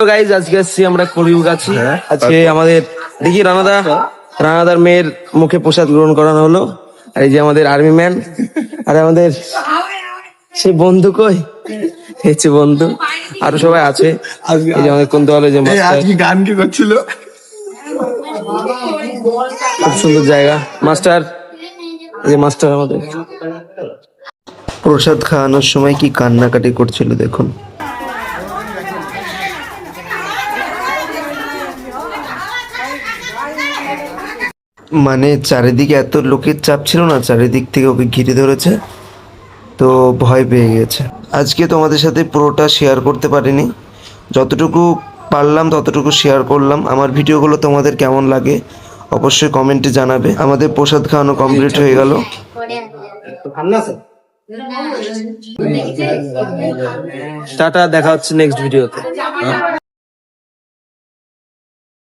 তো গাইজ আজকে আসছি আমরা কলিউগাছি। আজকে আমাদের দেখি রানাদার মেয়ের মুখে প্রসাদ গ্রহণ করানো হলো। আর এই যে আমাদের আর্মি ম্যান, আর আমাদের সে বন্ধু কই, হচ্ছে বন্ধু, আরো সবাই আছে। এই যে আমাদের কোন দলে যে আজকে গান কি করছিল, খুব সুন্দর জায়গা। মাস্টার, এই যে মাস্টার আমাদের প্রসাদ খাওয়ানোর সময় কি কান্নাকাটি করছিল দেখুন। মানে চারিদিকে এত লোকের চাপ ছিল না, চারিদিক থেকে ওকে ঘিরে ধরেছে, তো ভয় পেয়ে গেছে। আজকে তোমাদের সাথে পুরোটা শেয়ার করতে পারিনি, যতটুকু পারলাম ততটুকু শেয়ার করলাম। আমার ভিডিওগুলো তোমাদের কেমন লাগে অবশ্যই কমেন্টে জানাবে। আমাদের প্রসাদ খাওয়ানো কমপ্লিট হয়ে গেল। টাটা, দেখা হচ্ছে নেক্সট ভিডিওতে।